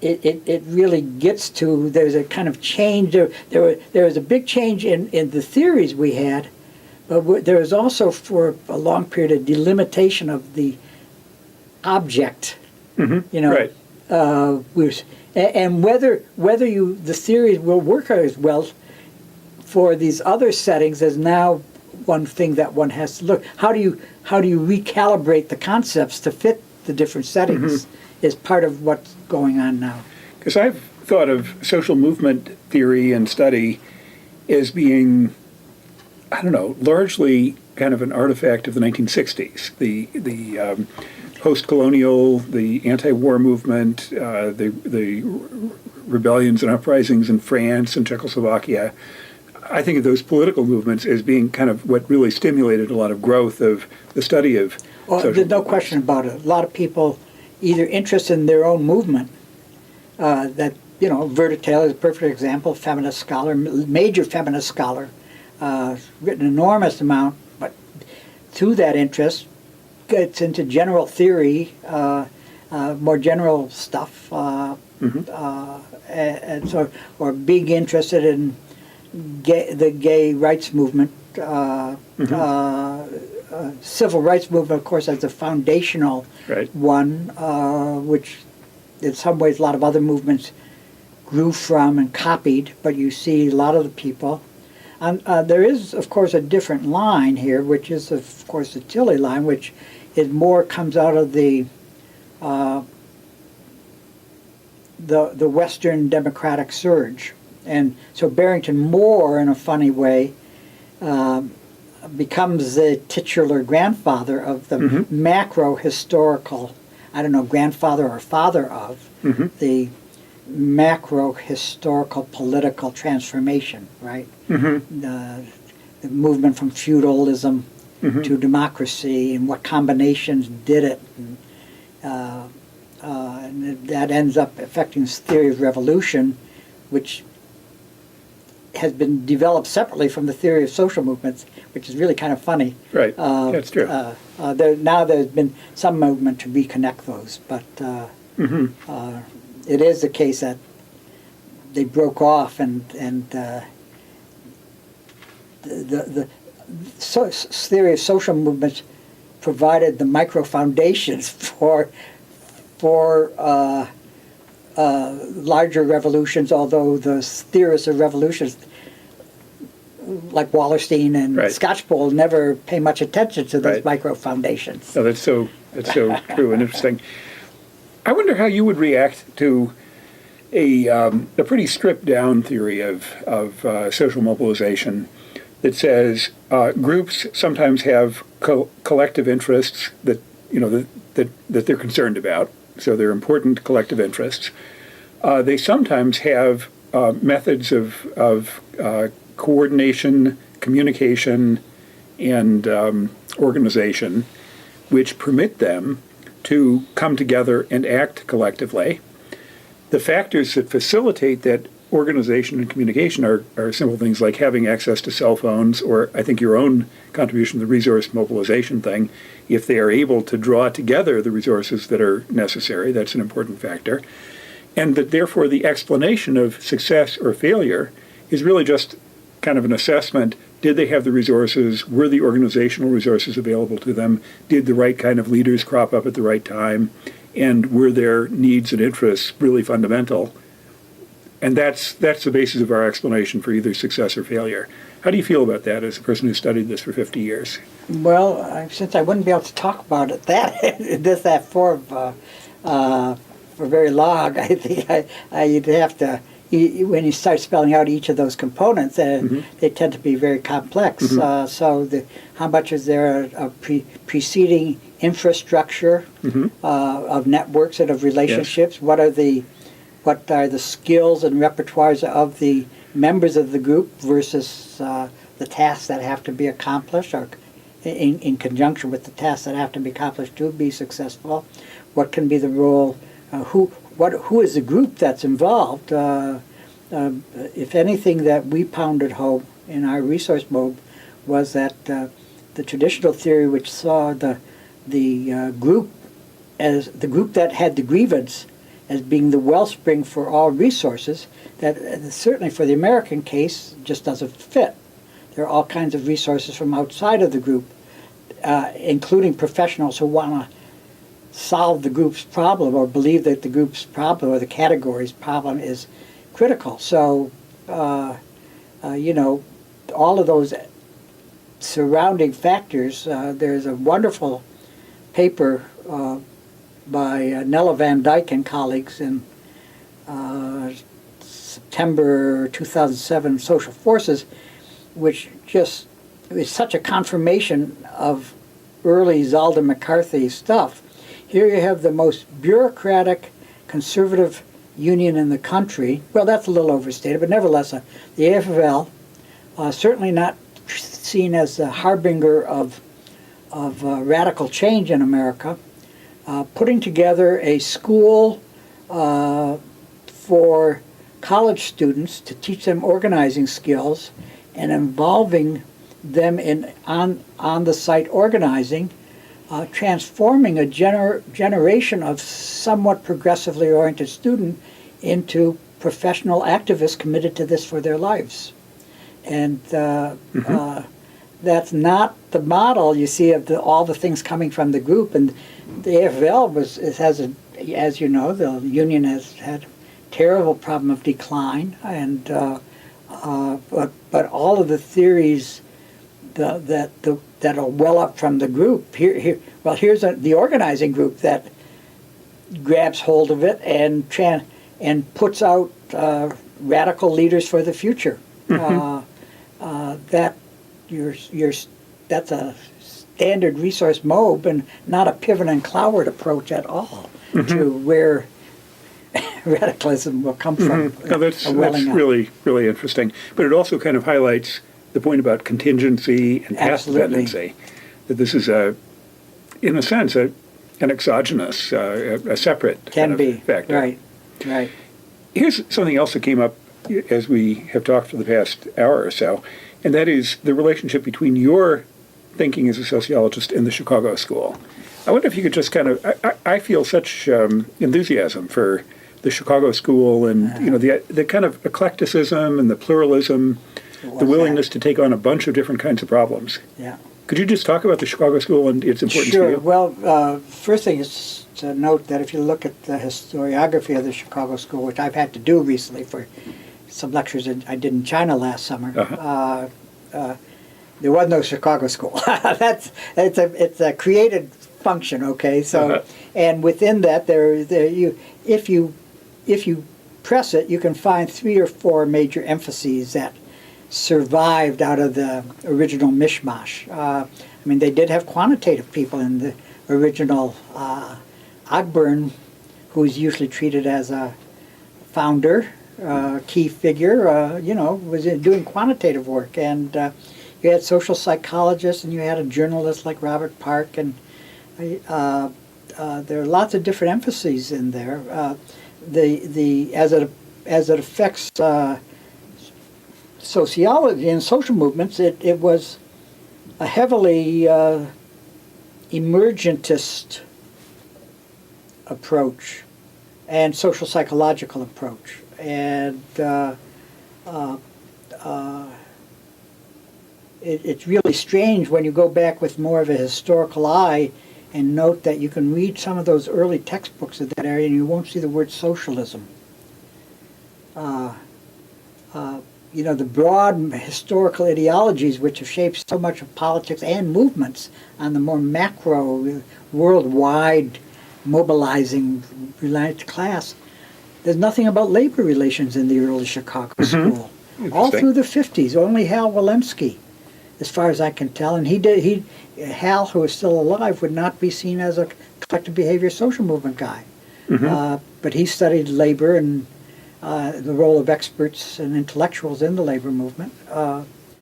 it really gets to, there's a kind of change. There was a big change in the theories we had, but there was also for a long period a delimitation of the object. You know, Right. And whether the theories will work as well for these other settings is now one thing that one has to look. How do you recalibrate the concepts to fit the different settings is part of what's going on now. Because I've thought of social movement theory and study as being, I don't know, largely kind of an artifact of the 1960s. The post-colonial, the anti-war movement, the rebellions and uprisings in France and Czechoslovakia. I think of those political movements as being kind of what really stimulated a lot of growth of the study of social there's no question about it. A lot of people either interested in their own movement, that, you know, Verda Taylor is a perfect example, feminist scholar, major feminist scholar, written an enormous amount, but through that interest, gets into general theory, more general stuff, and so, or being interested in the gay rights movement, civil rights movement, of course, as a foundational one, which in some ways a lot of other movements grew from and copied, but you see a lot of the people. And there is, of course, a different line here, which is, of course, the Tilley line, which is more comes out of the Western democratic surge. And so Barrington Moore, in a funny way, becomes the titular grandfather of the macro historical, I don't know, grandfather or father of the macro historical political transformation, right? The movement from feudalism to democracy and what combinations did it. And that ends up affecting this theory of revolution, which has been developed separately from the theory of social movements, which is really kind of funny. Right, that's true. Now there's been some movement to reconnect those, but it is the case that they broke off, and the theory of social movements provided the micro foundations for larger revolutions, although the theorists of revolutions like Wallerstein and Scotchpole never pay much attention to those micro foundations. No, that's so true and interesting. I wonder how you would react to a pretty stripped down theory of social mobilization that says groups sometimes have collective interests that that they're concerned about. So they're important collective interests. They sometimes have methods of coordination, communication, and organization which permit them to come together and act collectively. The factors that facilitate that organization and communication are simple things like having access to cell phones, or I think your own contribution to the resource mobilization thing. If they are able to draw together the resources that are necessary, that's an important factor. And that therefore the explanation of success or failure is really just kind of an assessment. Did they have the resources? Were the organizational resources available to them? Did the right kind of leaders crop up at the right time? And were their needs and interests really fundamental? And that's the basis of our explanation for either success or failure. How do you feel about that as a person who studied this for 50 years? Well, since I wouldn't be able to talk about it that for very long, I think you'd have to, when you start spelling out each of those components, they tend to be very complex. So how much is there a preceding infrastructure of networks and of relationships? Yes. What are the skills and repertoires of the members of the group versus the tasks that have to be accomplished, or in conjunction with the tasks that have to be accomplished to be successful? What can be the role? Who is the group that's involved? If anything that we pounded home in our resource mob was that the traditional theory, which saw the group as the group that had the grievance, as being the wellspring for all resources, that certainly for the American case just doesn't fit. There are all kinds of resources from outside of the group, including professionals who want to solve the group's problem or believe that the group's problem or the category's problem is critical. So, all of those surrounding factors, there's a wonderful paper by Nella Van Dyke and colleagues in September 2007, Social Forces, which just is such a confirmation of early Zald and McCarthy stuff. Here you have the most bureaucratic, conservative union in the country. Well, that's a little overstated, but nevertheless, the AFL, certainly not seen as the harbinger of radical change in America, putting together a school for college students to teach them organizing skills and involving them in on-the-site organizing, transforming a generation of somewhat progressively oriented student into professional activists committed to this for their lives. And that's not the model you see of all the things coming from the group. And the AFL as you know, the union has had a terrible problem of decline, and but all of the theories that are well up from the group. Here's the organizing group that grabs hold of it and puts out radical leaders for the future. That's a standard resource MOB and not a pivot and Cloward approach at all to where radicalism will come from. No, that's really, really interesting. But it also kind of highlights the point about contingency and path dependency, that this is in a sense, an exogenous, a separate factor. Right. Here's something else that came up as we have talked for the past hour or so, and that is the relationship between your thinking as a sociologist and the Chicago School. I wonder if you could just kind of, I feel such enthusiasm for the Chicago School and the kind of eclecticism and the pluralism, the willingness to take on a bunch of different kinds of problems. Yeah. Could you just talk about the Chicago School and its importance to you? Sure. Well, first thing is to note that if you look at the historiography of the Chicago School, which I've had to do recently for some lectures I did in China last summer, there was no Chicago School. It's a created function, okay? So, and within that, if you press it, you can find 3 or 4 major emphases that survived out of the original mishmash. They did have quantitative people in the original. Arbor, who's usually treated as a founder, key figure, was doing quantitative work. And you had social psychologists, and you had a journalist like Robert Park, and there are lots of different emphases in there. As it affects sociology and social movements, it was a heavily emergentist approach and social psychological approach, and it's really strange when you go back with more of a historical eye and note that you can read some of those early textbooks of that area and you won't see the word socialism. The broad historical ideologies which have shaped so much of politics and movements on the more macro, worldwide, mobilizing reliant class. There's nothing about labor relations in the early Chicago School. All through the 50s, only Hal Walensky, as far as I can tell, and Hal, who is still alive, would not be seen as a collective behavior social movement guy. But he studied labor and the role of experts and intellectuals in the labor movement.